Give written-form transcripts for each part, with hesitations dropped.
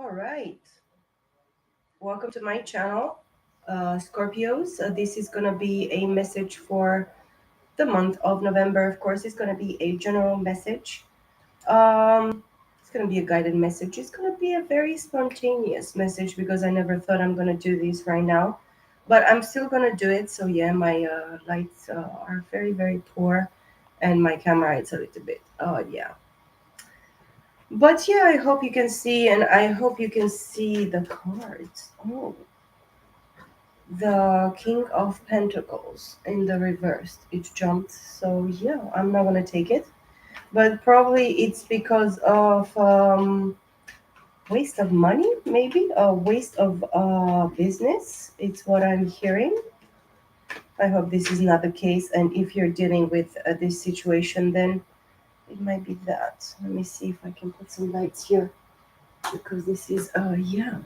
All right. Welcome to my channel, Scorpios. This is going to be a message for the month of November. Of course, it's going to be a general message. It's going to be a guided message. It's going to be a very spontaneous message because I never thought I'm going to do this right now. But I'm still going to do it. So, yeah, my lights are very, very poor. And my camera is a little bit, yeah. But yeah, I hope you can see, and I hope you can see the cards. Oh, the King of Pentacles in the reverse. It jumped, so yeah, I'm not gonna take it. But probably it's because of waste of money, maybe a waste of business. It's what I'm hearing. I hope this is not the case. And if you're dealing with this situation, then it might be that. Let me see if I can put some lights here because this is yeah.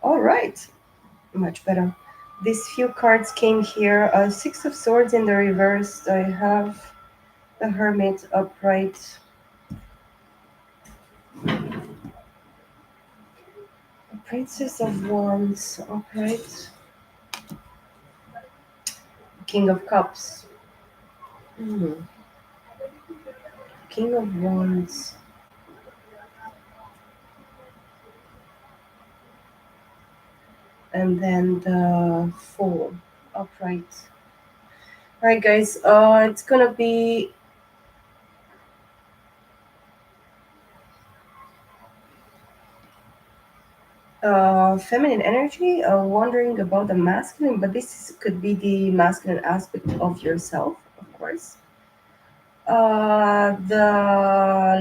All right, much better. These few cards came here. Six of Swords in the reverse. I have the Hermit upright. The Princess of Wands upright. King of Cups. Hmm. King of Wands. And then the Fool upright. All right, guys. It's gonna be feminine energy, wondering about the masculine, but could be the masculine aspect of yourself, of course. The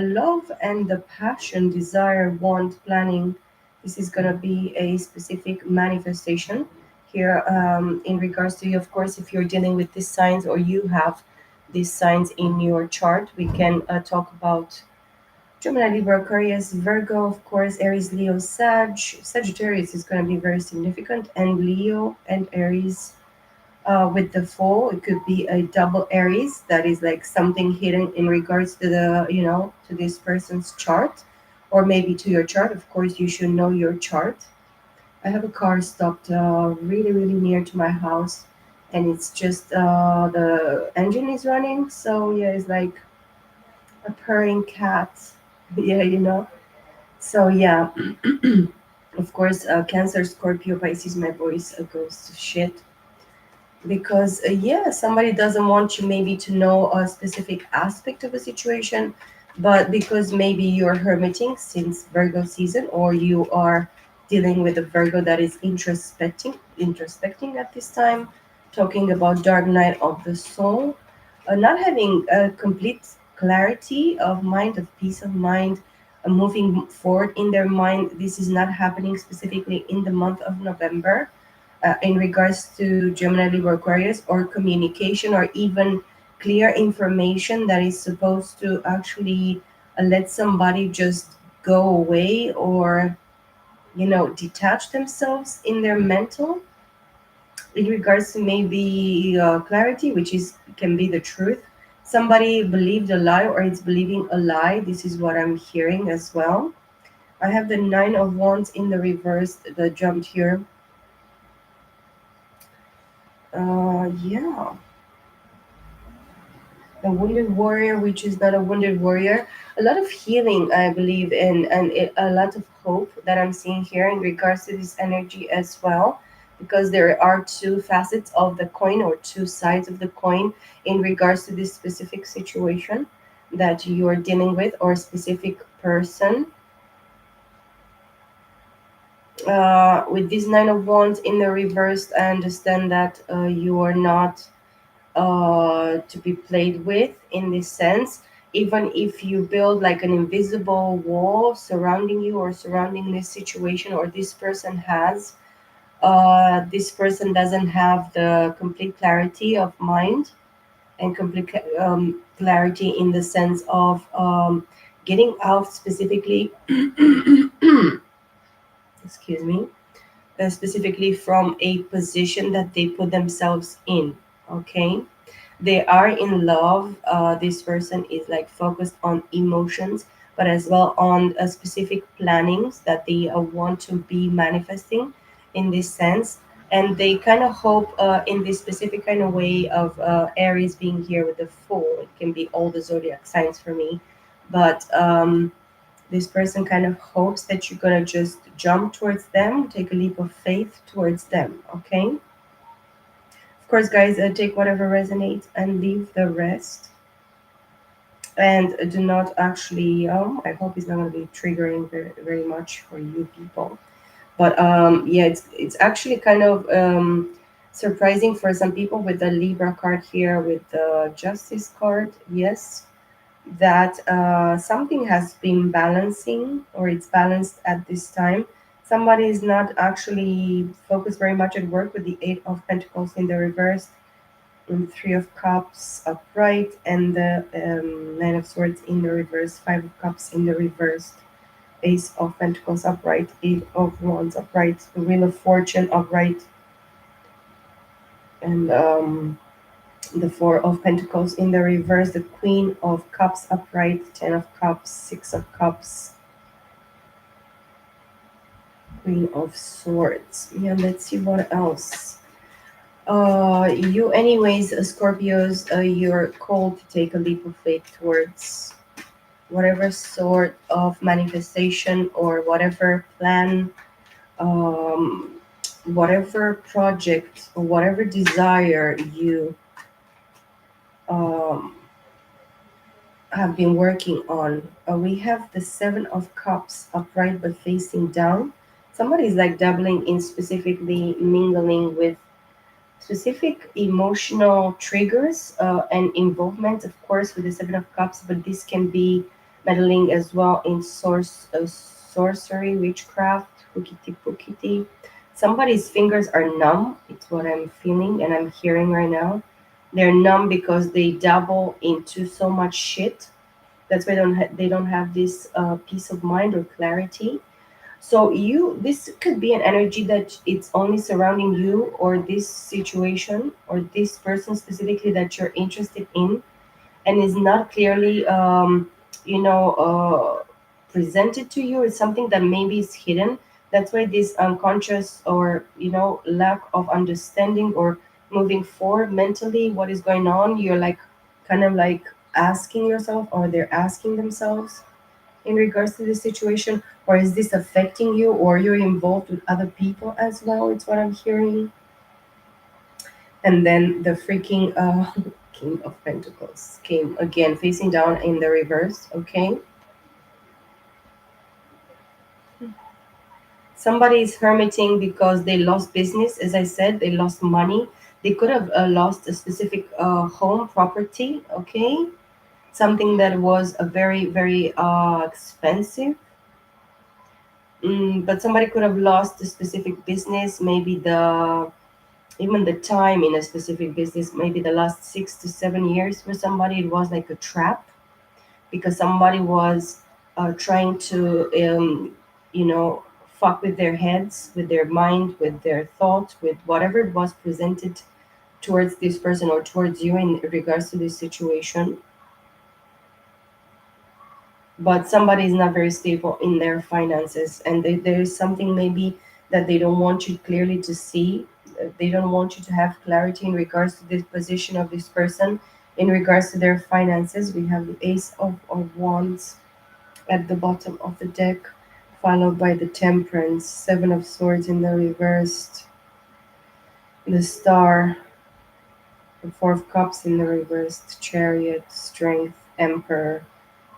love and the passion, desire, want, planning. This is going to be a specific manifestation here in regards to you. Of course, if you're dealing with these signs or you have these signs in your chart, we can talk about Gemini, Libra, Aquarius, Virgo, of course, Aries, Leo, Sagittarius is going to be very significant, and Leo and Aries with the Fool. It could be a double Aries that is like something hidden in regards to to this person's chart, or maybe to your chart. Of course, you should know your chart. I have a car stopped really, really near to my house, and it's just the engine is running. So yeah, it's like a purring cat. Yeah, So yeah, of course, Cancer, Scorpio, Pisces. My voice goes to shit because yeah, somebody doesn't want you maybe to know a specific aspect of a situation, but because maybe you're hermiting since Virgo season, or you are dealing with a Virgo that is introspecting at this time, talking about dark night of the soul, not having a complete clarity of mind, of peace of mind, moving forward in their mind. This is not happening specifically in the month of November in regards to Gemini, Libra, Aquarius, or communication, or even clear information that is supposed to actually let somebody just go away, or detach themselves in their mental in regards to maybe clarity, which is can be the truth. Somebody believed a lie, or it's believing a lie. This is what I'm hearing as well. I have the Nine of Wands in the reverse that jumped here. Yeah, a wounded warrior, which is not a wounded warrior. A lot of healing, I believe in, and a lot of hope that I'm seeing here in regards to this energy as well, because there are two facets of the coin, or two sides of the coin, in regards to this specific situation that you are dealing with, or a specific person. With this Nine of Wands in the reverse, I understand that you are not to be played with in this sense. Even if you build like an invisible wall surrounding you, or surrounding this situation, or this person has, this person doesn't have the complete clarity of mind, and complete clarity in the sense of getting out specifically, excuse me, specifically from a position that they put themselves in. Okay, they are in love. This person is like focused on emotions, but as well on specific plannings that they want to be manifesting in this sense. And they kind of hope in this specific kind of way of Aries being here with the Fool. It can be all the zodiac signs for me, but this person kind of hopes that you're gonna just jump towards them, take a leap of faith towards them. Okay. Of course, guys, take whatever resonates and leave the rest. And do not actually. I hope it's not gonna be triggering very much for you people. But yeah, it's actually kind of surprising for some people with the Libra card here with the Justice card. Yes, that something has been balancing or it's balanced at this time. Somebody is not actually focused very much at work with the Eight of Pentacles in the reverse, and Three of Cups upright, and the Nine of Swords in the reverse, Five of Cups in the reverse, Ace of Pentacles upright, Eight of Wands upright, the Wheel of Fortune upright, and the Four of Pentacles in the reverse, the Queen of Cups upright, Ten of Cups, Six of Cups, Queen of Swords. Yeah, let's see what else. You, anyways, Scorpios, you're called to take a leap of faith towards whatever sort of manifestation or whatever plan, um, whatever project or whatever desire you um, have been working on. We have the Seven of Cups upright but facing down. Somebody is like dabbling in specifically mingling with specific emotional triggers and involvement, of course, with the Seven of Cups, but this can be meddling as well in sorcery, witchcraft, hookity pookity. Somebody's fingers are numb. It's what I'm feeling and I'm hearing right now. They're numb because they dabble into so much shit. That's why they don't have this peace of mind or clarity. So you, this could be an energy that it's only surrounding you or this situation or this person specifically that you're interested in, and is not clearly, presented to you. It's something that maybe is hidden. That's why this unconscious or lack of understanding or moving forward mentally, what is going on? You're like kind of like asking yourself, or they're asking themselves in regards to this situation, or is this affecting you, or you're involved with other people as well? It's what I'm hearing. And then the freaking King of Pentacles came again, facing down in the reverse. Okay, somebody is hermiting because they lost business. As I said, they lost money. They could have lost a specific home property. Okay, something that was a very expensive. But somebody could have lost a specific business, maybe the even the time in a specific business, maybe the last 6 to 7 years for somebody, it was like a trap because somebody was trying to, you know, fuck with their heads, with their mind, with their thoughts, with whatever was presented towards this person or towards you in regards to this situation. But somebody is not very stable in their finances, and there is something maybe that they don't want you clearly to see. They don't want you to have clarity in regards to the position of this person in regards to their finances. We have the Ace of Wands at the bottom of the deck, followed by the Temperance, Seven of Swords in the reversed, the Star, the Four of Cups in the reversed, Chariot, Strength, Emperor,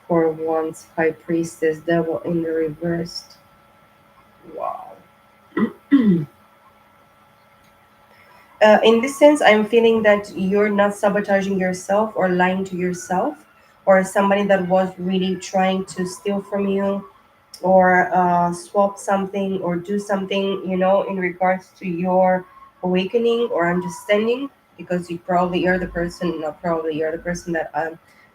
Four of Wands, High Priestess, Devil in the reversed. Wow. In this sense, I'm feeling that you're not sabotaging yourself or lying to yourself, or somebody that was really trying to steal from you or swap something or do something, in regards to your awakening or understanding, because you probably are the person, not probably, you're the person that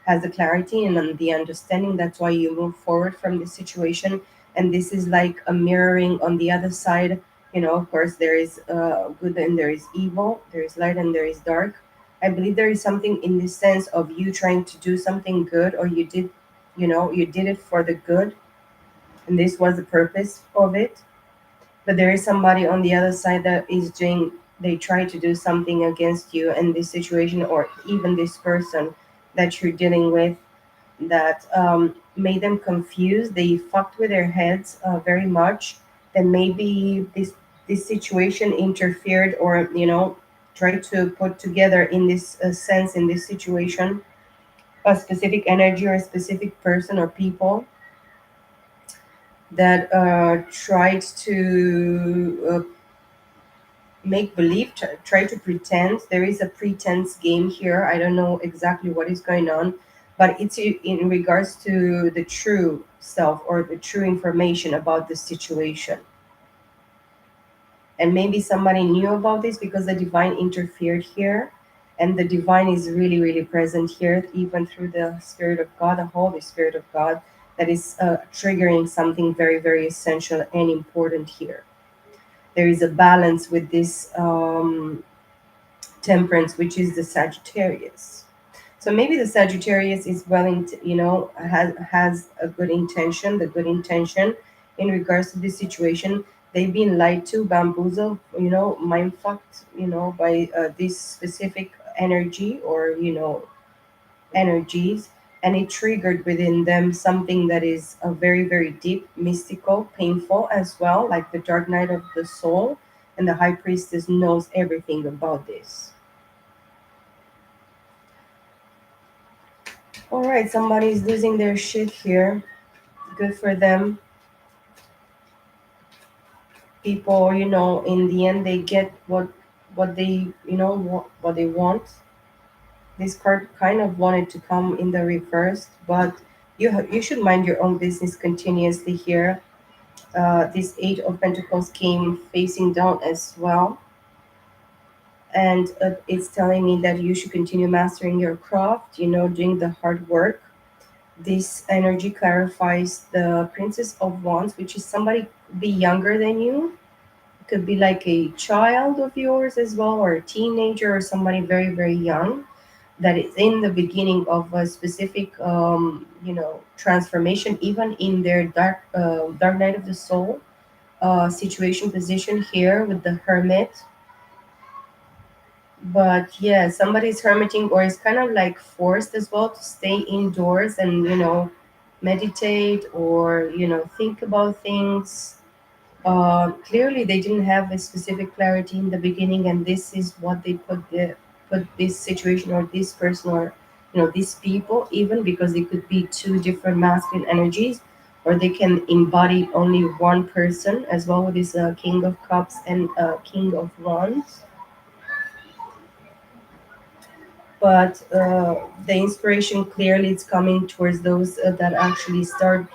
has the clarity and the understanding. That's why you move forward from this situation. And this is like a mirroring on the other side. Of course, there is good and there is evil, there is light and there is dark. I believe there is something in the sense of you trying to do something good, or you did You did it for the good, and this was the purpose of it. But there is somebody on the other side that is doing, they try to do something against you in this situation, or even this person that you're dealing with, that made them confused. They fucked with their heads very much. Then maybe this situation interfered, or tried to put together in this sense, in this situation, a specific energy or a specific person or people that tried to make believe, try to pretend. There is a pretense game here. I don't know exactly what is going on, but it's in regards to the true self or the true information about the situation. And maybe somebody knew about this because the divine interfered here, and the divine is really really present here, even through the spirit of God, the Holy Spirit of God, that is triggering something very very essential and important here. There is a balance with this temperance, which is the Sagittarius. So maybe the Sagittarius is well, has a good intention, the good intention in regards to this situation. They've been lied to, bamboozled, mind fucked, by this specific energy, or energies, and it triggered within them something that is a very very deep, mystical, painful as well, like the dark night of the soul, and the high priestess knows everything about this. All right, somebody's losing their shit here. Good for them. People, in the end, they get what they, what they want. This card kind of wanted to come in the reverse, but you should mind your own business continuously here. This Eight of Pentacles came facing down as well, and it's telling me that you should continue mastering your craft. Doing the hard work. This energy clarifies the Princess of Wands, which is somebody be younger than you. It could be like a child of yours as well, or a teenager, or somebody very, very young that is in the beginning of a specific, transformation, even in their dark night of the soul situation position here with the Hermit. But yeah, somebody's hermiting, or is kind of like forced as well to stay indoors and meditate, or think about things. Clearly they didn't have a specific clarity in the beginning, and this is what they put this situation, or this person, or these people, even because they could be two different masculine energies, or they can embody only one person as well, with this King of Cups and King of Wands. But the inspiration clearly is coming towards those that actually start,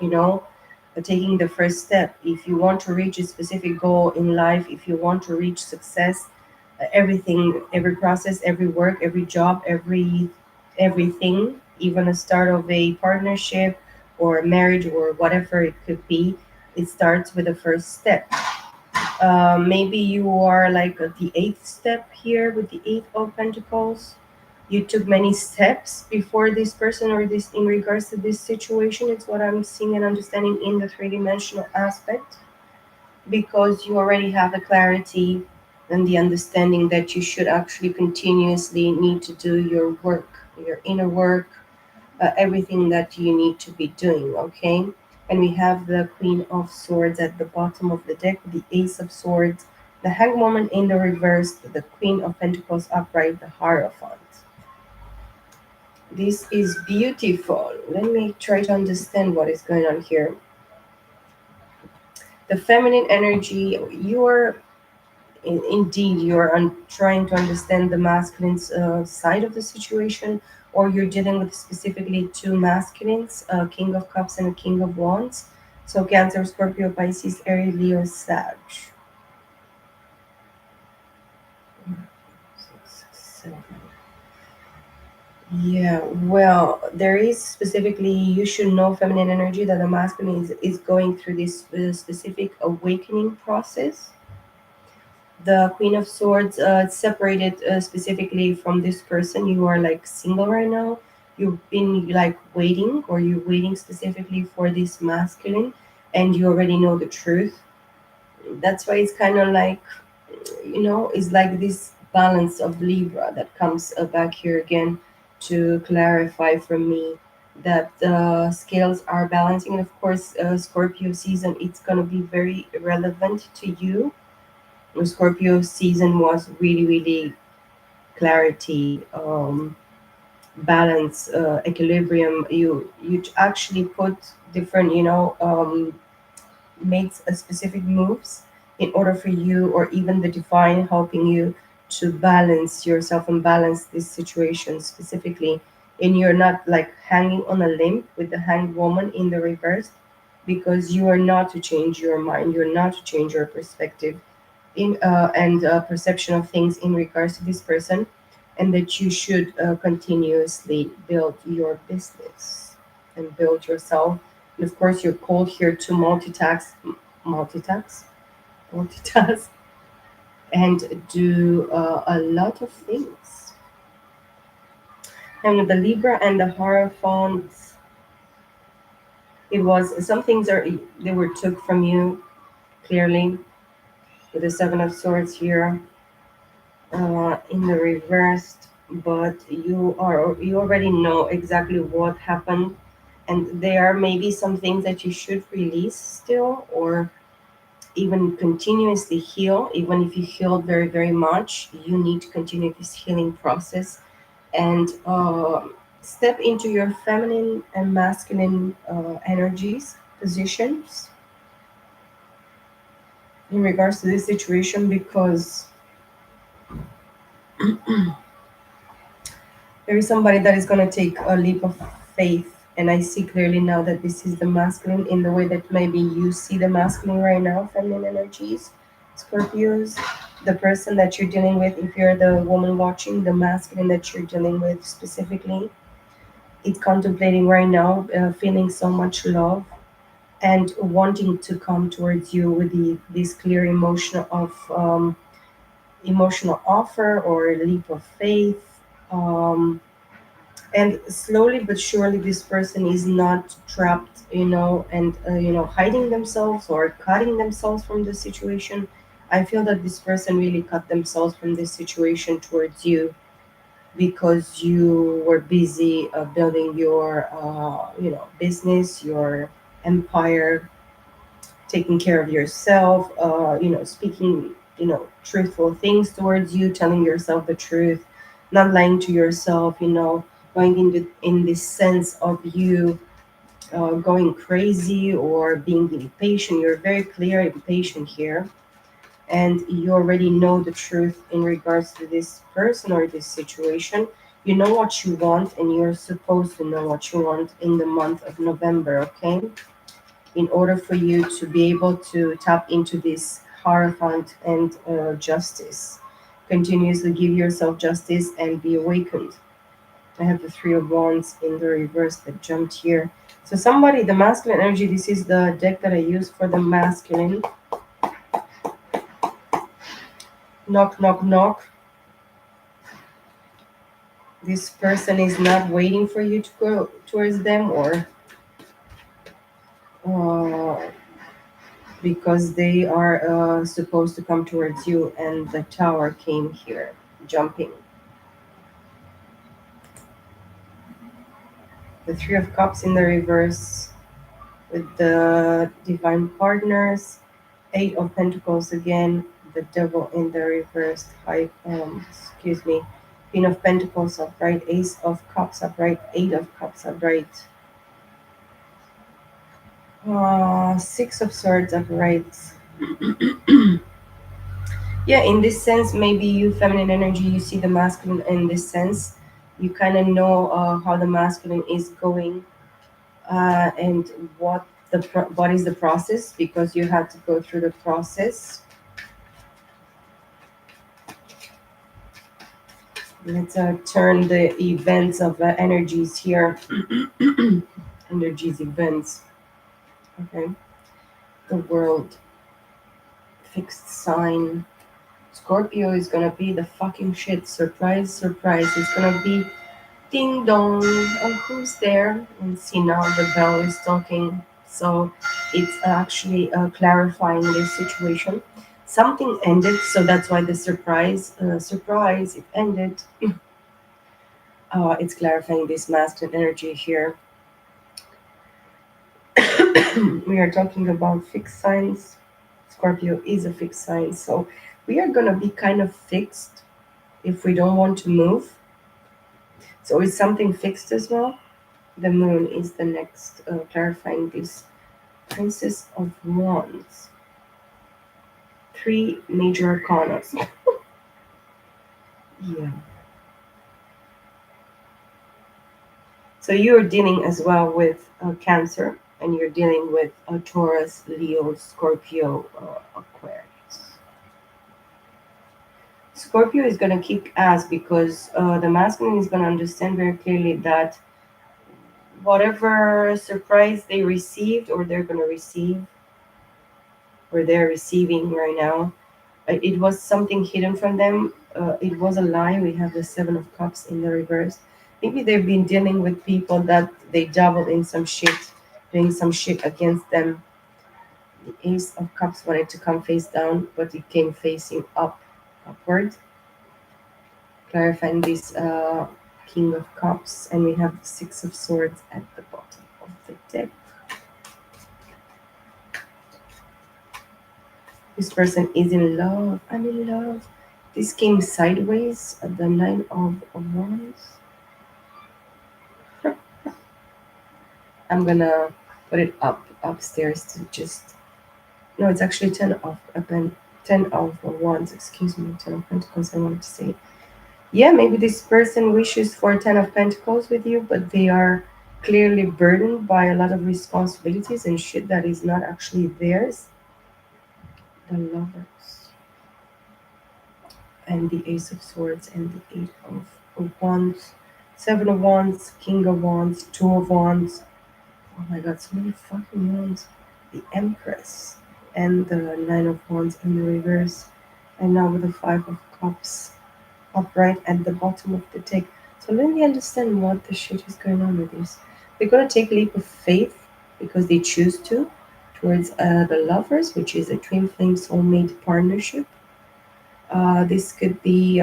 taking the first step. If you want to reach a specific goal in life, if you want to reach success, everything, every process, every work, every job, everything, even a start of a partnership or a marriage or whatever it could be, it starts with the first step. Maybe you are like at the eighth step here with the Eight of Pentacles. You took many steps before this person, or this, in regards to this situation. It's what I'm seeing and understanding in the three-dimensional aspect, because you already have the clarity and the understanding that you should actually continuously need to do your work, your inner work, everything that you need to be doing, okay? And we have the Queen of Swords at the bottom of the deck, the Ace of Swords, the Hanged Woman in the reverse, the Queen of Pentacles upright, the Hierophant. This is beautiful. Let me try to understand what is going on here. The feminine energy, you're indeed, you're trying to understand the masculine side of the situation, or you're dealing with specifically two masculines, King of Cups and a King of Wands. So Cancer, Scorpio, Pisces, Aries, Leo, Sag. Six, seven. Yeah, well, there is specifically, you should know feminine energy, that the masculine is going through this specific awakening process. The Queen of Swords separated specifically from this person. You are like single right now. you've been like waiting, or you're waiting specifically for this masculine, and you already know the truth. That's why it's kind of like, it's like this balance of Libra that comes back here again to clarify for me that the scales are balancing. And of course, Scorpio season, it's going to be very relevant to you. Scorpio season was really, really clarity, balance, equilibrium. You actually put different, makes a specific moves in order for you, or even the divine helping you to balance yourself and balance this situation specifically. And you're not like hanging on a limb with the hanged woman in the reverse, because you are not to change your mind, you're not to change your perspective in and perception of things in regards to this person, and that you should continuously build your business and build yourself. And of course, you're called here to multitask, multitask, and do a lot of things. And with the Libra and the Hierophant, it was some things are they were took from you clearly, with the Seven of Swords here in the reversed, but you already know exactly what happened, and there are maybe some things that you should release still, or even continuously heal. Even if you healed very, very much, you need to continue this healing process, and step into your feminine and masculine energies, positions in regards to this situation, because there is somebody that is going to take a leap of faith. And I see clearly now that this is the masculine, in the way that maybe you see the masculine right now, feminine energies, Scorpios. The person that you're dealing with, if you're the woman watching, the masculine that you're dealing with specifically, it's contemplating right now, feeling so much love and wanting to come towards you with this clear emotion of emotional offer or leap of faith. And slowly but surely, this person is not trapped, and hiding themselves or cutting themselves from the situation. I feel that this person really cut themselves from this situation towards you, because you were busy building your business, your empire, taking care of yourself, speaking, truthful things towards you, telling yourself the truth, not lying to yourself, going in this sense of you going crazy or being impatient. You're very clear impatient here, and you already know the truth in regards to this person or this situation. You know what you want, and you're supposed to know what you want in the month of November, okay? In order for you to be able to tap into this hierophant and justice. Continuously give yourself justice and be awakened. I have the Three of Wands in the reverse that jumped here. So somebody, the masculine energy, this is the deck that I use for the masculine. Knock, knock, knock. This person is not waiting for you to go towards them, or uh, because they are supposed to come towards you, and the tower came here jumping. The Three of Cups in the reverse with the Divine Partners, Eight of Pentacles again, the Devil in the reverse, excuse me, Queen of Pentacles upright, Ace of Cups upright, Eight of Cups upright, Six of Swords upright. Yeah, in this sense, maybe you feminine energy, you see the masculine in this sense. You kind of know how the masculine is going, and what is the process, because you had to go through the process. Let's turn the events of energies here. Energies, events. Okay. The world, fixed sign. Scorpio is gonna be the fucking shit. Surprise, surprise. It's gonna be Ding dong. Who's there? And see now the bell is talking. So it's actually clarifying this situation. Something ended, so that's why the surprise, it ended. It's clarifying this masculine energy here. We are talking about fixed signs. Scorpio is a fixed sign, so we are gonna be kind of fixed if we don't want to move. So it's something fixed as well. The moon is the next clarifying this. Princess of Wands. Three major arcana. Yeah. So you're dealing as well with Cancer, and you're dealing with Taurus, Leo, Scorpio, Aquarius. Scorpio is going to kick ass because the masculine is going to understand very clearly that whatever surprise they received or they're going to receive or they're receiving right now, it was something hidden from them. It was a lie. We have the Seven of Cups in the reverse. Maybe they've been dealing with people that they doubled in some shit, doing some shit against them. The Ace of Cups wanted to come face down, but it came facing upward, clarifying this King of Cups, and we have the Six of Swords at the bottom of the deck. This person is in love. I'm in love. This came sideways at the Nine of Wands. I'm gonna put it upstairs to just no. It's actually ten of wands. Excuse me, ten of pentacles. I wanted to say, yeah, maybe this person wishes for ten of pentacles with you, but they are clearly burdened by a lot of responsibilities and shit that is not actually theirs. The lovers and the Ace of Swords and the Eight of Wands, Seven of Wands, King of Wands, Two of Wands. Oh my god, so many fucking wands. The Empress and the Nine of Wands in the reverse. And now with the Five of Cups upright at the bottom of the deck. So let me understand what the shit is going on with this. They're gonna take a leap of faith because they choose to towards the lovers, which is a twin flame soulmate partnership. This could be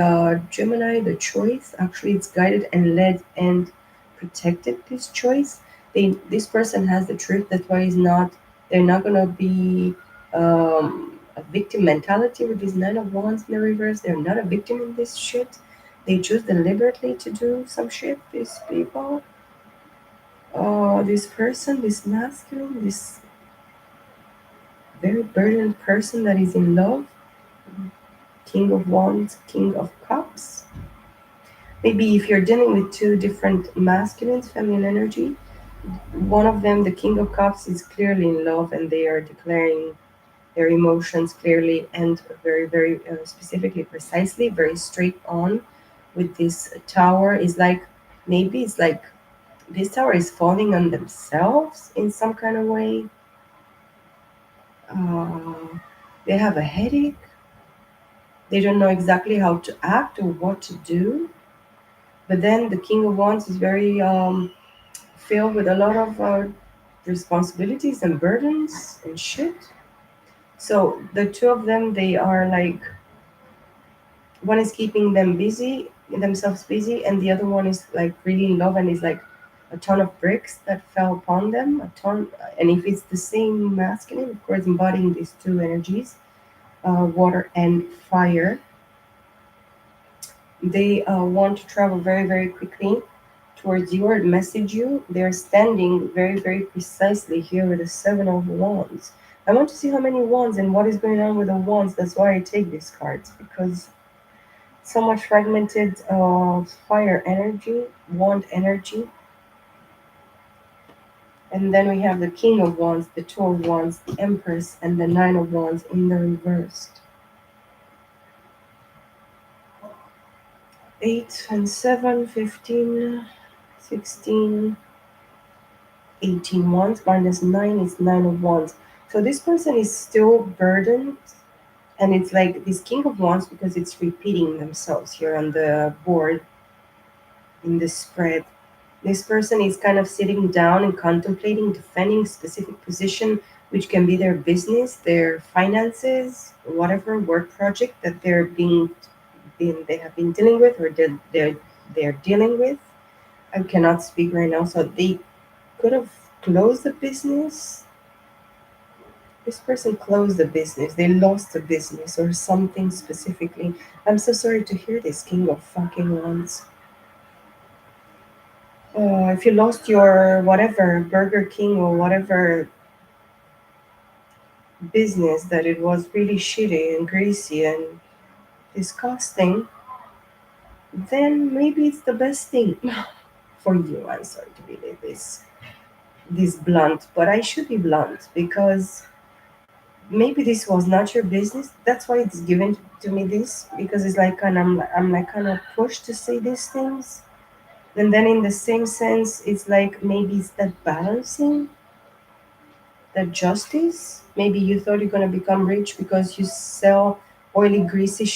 Gemini, the choice. Actually, it's guided and led and protected this choice. This person has the truth. That's why he's not. They're not gonna be a victim mentality with these Nine of Wands in the reverse. They're not a victim in this shit. They choose deliberately to do some shit. These people, this person, this masculine, this very burdened person that is in love. King of Wands, King of Cups. Maybe if you're dealing with two different masculines, feminine energy, one of them, the King of Cups, is clearly in love and they are declaring their emotions clearly and very, very specifically, precisely, very straight on with this tower. Is like maybe it's like this tower is falling on themselves in some kind of way. Uh, they have a headache. They don't know exactly how to act or what to do. But then the King of Wands is very filled with a lot of responsibilities and burdens and shit. So the two of them, they are like one is keeping themselves busy, and the other one is like really in love and is like a ton of bricks that fell upon them, a ton. And if it's the same masculine, of course, embodying these two energies, water and fire, they want to travel very, very quickly towards you or message you. They're standing very, very precisely here with the Seven of Wands. I want to see how many wands and what is going on with the wands. That's why I take these cards because so much fragmented fire energy, wand energy. And then we have the King of Wands, the Two of Wands, the Empress, and the Nine of Wands in the reversed. 8 and 7, 15, 16, 18 wands minus 9 is 9 of wands. So this person is still burdened, and it's like this King of Wands because it's repeating themselves here on the board. in the spread. This person is kind of sitting down and contemplating defending specific position, which can be their business, their finances, whatever work project that they have been dealing with or they're dealing with. I cannot speak right now, so they could have closed the business. This person closed the business. They lost the business or something specifically. I'm so sorry to hear this, King of fucking Wands. If you lost your whatever Burger King or whatever business that it was really shitty and greasy and disgusting, then maybe it's the best thing for you. I'm sorry to be like this blunt, but I should be blunt because maybe this was not your business. That's why it's given to me this because it's like kind of I'm like kind of pushed to say these things. And then in the same sense, it's like maybe it's that balancing, that justice. Maybe you thought you're gonna become rich because you sell oily, greasy,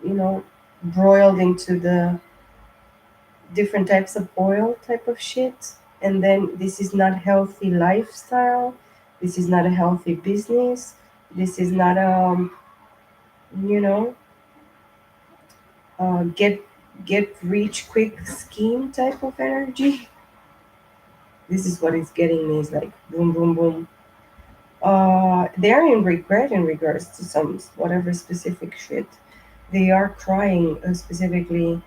you know, broiled into the different types of oil type of shit. And then this is not healthy lifestyle. This is not a healthy business. This is not you know, uh, get get rich quick scheme type of energy. This is what it's getting me. It's like boom, boom, boom. They're in regret in regards to some whatever specific shit. They are crying specifically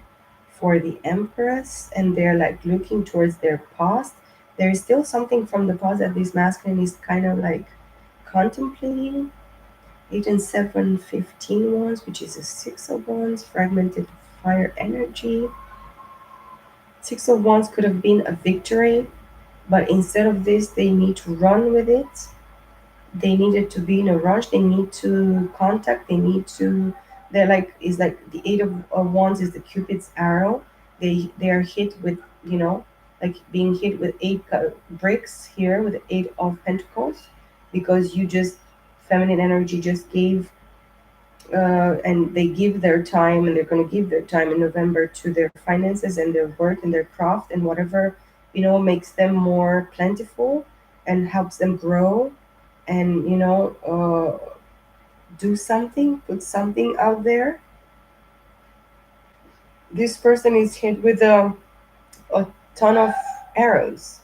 for the Empress, and they're like looking towards their past. There is still something from the past that this masculine is kind of like contemplating. 8 and 7, 15 wands, which is a 6 of wands, fragmented fire energy. 6 of wands could have been a victory, but instead of this, they need to run with it. They needed to be in a rush. They need to contact. They need to. They're like is like the 8 of wands is the Cupid's arrow. They are hit with like being hit with eight bricks here with the 8 of pentacles because you just feminine energy just gave and they give their time and they're going to give their time in November to their finances and their work and their craft and whatever makes them more plentiful and helps them grow and do something, put something out there. This person is hit with a ton of arrows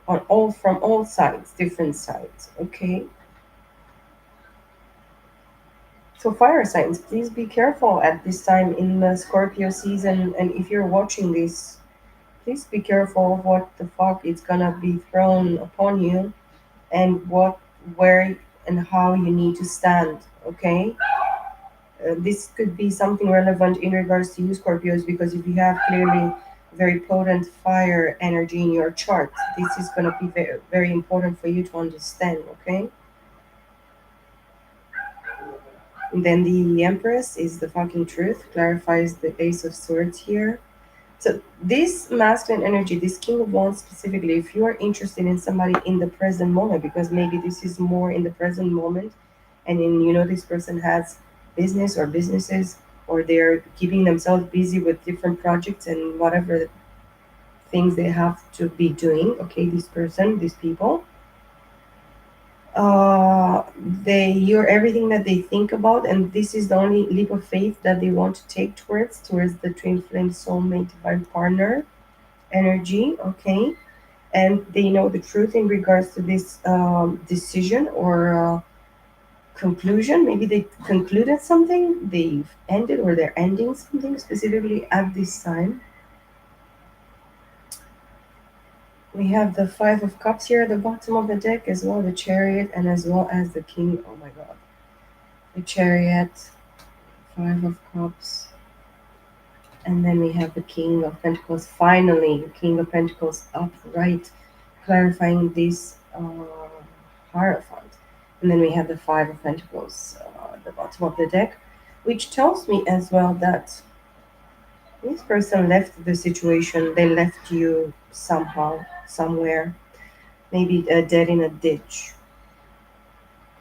on all from all sides, different sides. Okay, so fire signs, please be careful at this time in the Scorpio season, and if you're watching this, please be careful of what the fuck is gonna be thrown upon you and what, where, and how you need to stand. Okay, this could be something relevant in regards to you, Scorpios, because if you have clearly very potent fire energy in your chart, this is going to be very, very important for you to understand. Okay, and then the Empress is the fucking truth, clarifies the Ace of Swords here. So this masculine energy, this King of Wands specifically, if you are interested in somebody in the present moment, because maybe this is more in the present moment, and in this person has business or businesses, or they're keeping themselves busy with different projects and whatever things they have to be doing. Okay, this person, these people, you're everything that they think about, and this is the only leap of faith that they want to take towards the twin flame soulmate divine partner energy. Okay, and they know the truth in regards to this decision or conclusion. Maybe they concluded something, they've ended, or they're ending something specifically at this time. We have the Five of Cups here at the bottom of the deck, as well the Chariot, and as well as the King. Oh my God, the Chariot, Five of Cups, and then we have the King of Pentacles. Finally, the King of Pentacles upright, clarifying this Hierophant. And then we have the Five of Pentacles at the bottom of the deck, which tells me as well that this person left the situation. They left you somehow, somewhere, maybe dead in a ditch.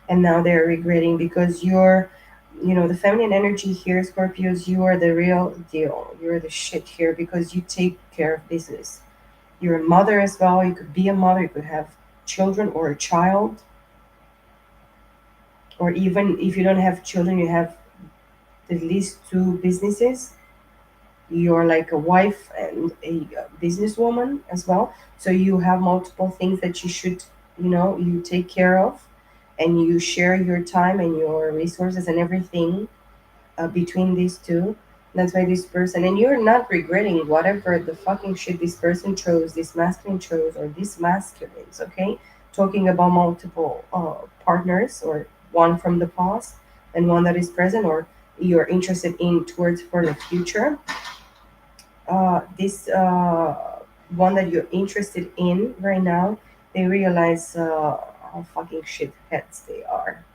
And now they're regretting because The feminine energy here, Scorpios, you are the real deal. You're the shit here because you take care of business. You're a mother as well. You could be a mother, you could have children or a child, or even if you don't have children, you have at least two businesses. You're like a wife and a businesswoman as well. So you have multiple things that you should, you take care of, and you share your time and your resources and everything between these two. That's why this person, and you're not regretting whatever the fucking shit this person chose, this masculine chose, or these masculines, okay? Talking about multiple partners, or one from the past and one that is present, or you're interested in towards for the future. This one that you're interested in right now, they realize how fucking shitheads they are.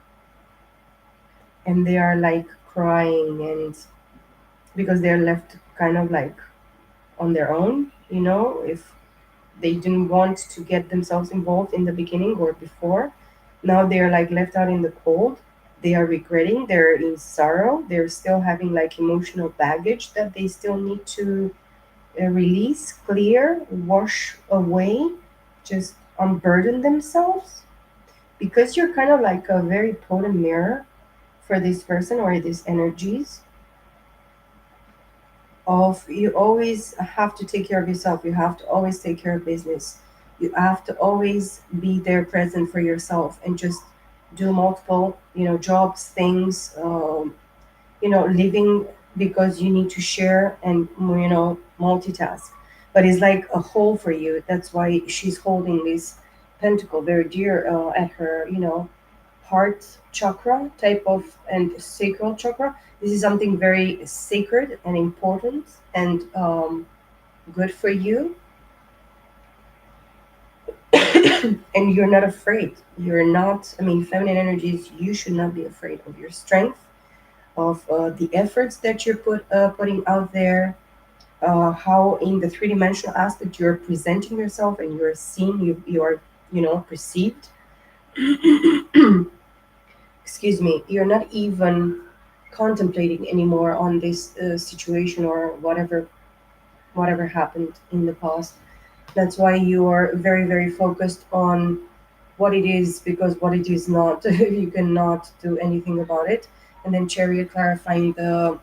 And they are like crying, and because they're left kind of like on their own, if they didn't want to get themselves involved in the beginning or before. Now they're like left out in the cold. They are regretting, they're in sorrow, they're still having like emotional baggage that they still need to release, clear, wash away, just unburden themselves. Because you're kind of like a very potent mirror for this person or these energies of, you always have to take care of yourself, you have to always take care of business, you have to always be there present for yourself and just do multiple jobs, things, living, because you need to share and multitask. But it's like a hole for you. That's why she's holding this pentacle very dear at her heart chakra type of, and sacral chakra. This is something very sacred and important, and good for you. And you're not afraid. You're not, I mean, feminine energies, you should not be afraid of your strength, of the efforts that you're putting out there, how in the three-dimensional aspect you're presenting yourself and you're seen, you are perceived. Excuse me, you're not even contemplating anymore on this situation or whatever happened in the past. That's why you are very, very focused on what it is, because what it is not, you cannot do anything about it. And then Chariot clarifying the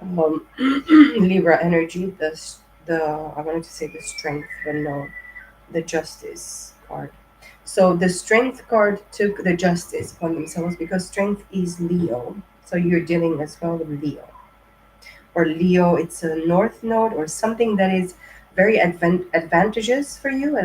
Libra energy, the I wanted to say the strength, but no, the Justice card. So the Strength card took the Justice upon themselves because Strength is Leo. So you're dealing as well with Leo. Or Leo, it's a North node or something that is very advantageous for you,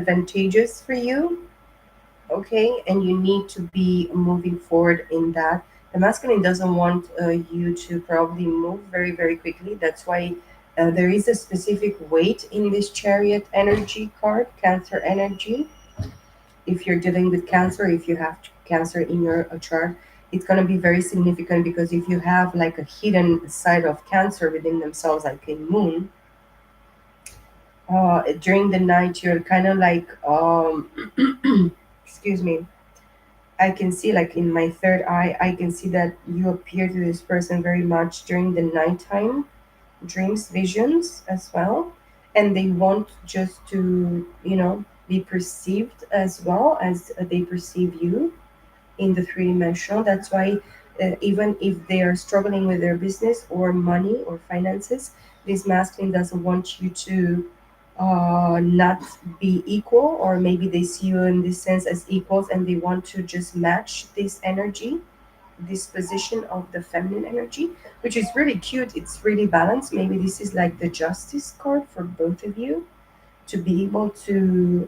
okay? And you need to be moving forward in that. The masculine doesn't want you to probably move very, very quickly. That's why there is a specific weight in this Chariot energy card, Cancer energy. If you're dealing with Cancer, if you have Cancer in your chart, it's going to be very significant, because if you have like a hidden side of Cancer within themselves, like in Moon, during the night, you're kind of like, excuse me, I can see, like in my third eye, I can see that you appear to this person very much during the nighttime, dreams, visions as well. And they want just to, be perceived as well as they perceive you in the three-dimensional. That's why even if they are struggling with their business or money or finances, this masculine doesn't want you to not be equal, or maybe they see you in this sense as equals and they want to just match this energy, this position of the feminine energy, which is really cute. It's really balanced. Maybe this is like the Justice card for both of you, to be able to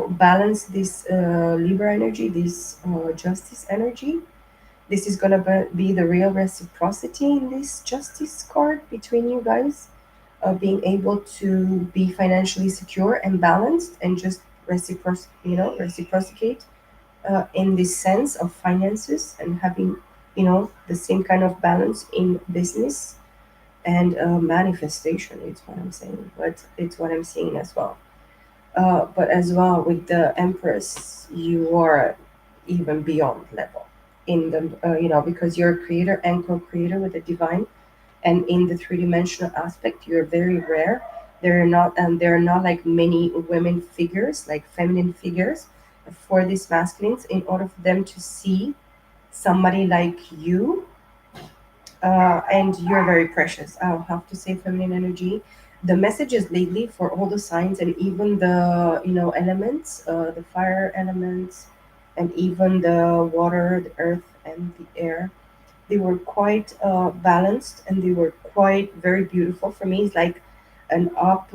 balance this Libra energy, this Justice energy. This is gonna be the real reciprocity in this Justice card between you guys, being able to be financially secure and balanced, and just reciprocate in this sense of finances, and having the same kind of balance in business and manifestation. It's what I'm saying, but it's what I'm seeing as well. But as well with the Empress, you are even beyond level in the because you're a creator and co-creator with the divine, and in the three-dimensional aspect, you're very rare. There are not like many women figures, like feminine figures, for these masculines. In order for them to see somebody like you, and you're very precious. I'll have to say, feminine energy. The messages lately for all the signs and even the elements, the fire elements, and even the water, the earth, and the air, they were quite balanced, and they were quite very beautiful for me. It's like an up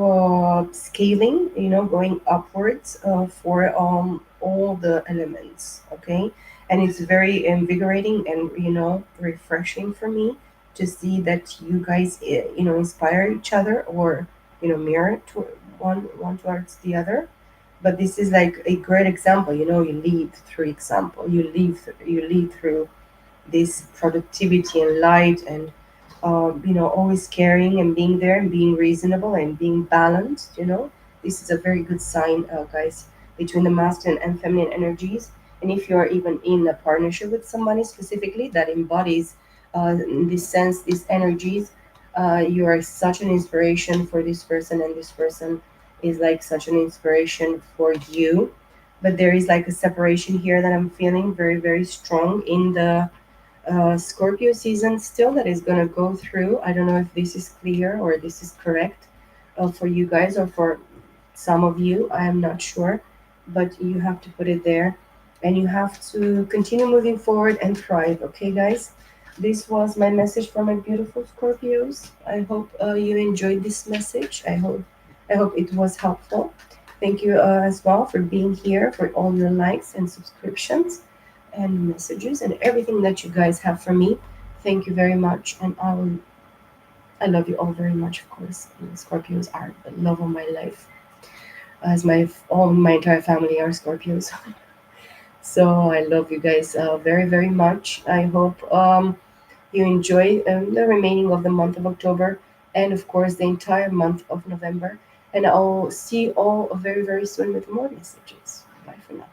scaling, going upwards for all the elements. Okay, and it's very invigorating and refreshing for me to see that you guys inspire each other, or mirror to one towards the other. But this is like a great example. You lead through example. You lead through this productivity and light, and always caring and being there and being reasonable and being balanced. This is a very good sign, guys, between the masculine and feminine energies. And if you are even in a partnership with somebody specifically that embodies in this sense these energies, you are such an inspiration for this person, and this person is like such an inspiration for you. But there is like a separation here that I'm feeling very, very strong in the Scorpio season still, that is going to go through. I don't know if this is clear or this is correct for you guys or for some of you. I am not sure, but you have to put it there, and you have to continue moving forward and thrive. Okay, guys? This was my message for my beautiful Scorpios. I hope you enjoyed this message. I hope it was helpful. Thank you as well for being here, for all your likes and subscriptions and messages and everything that you guys have for me. Thank you very much, and I love you all very much. Of course, and the Scorpios are the love of my life, as my entire family are Scorpios. So I love you guys very, very much. I hope you enjoy the remaining of the month of October, and of course the entire month of November. And I'll see you all very, very soon with more messages. Bye for now.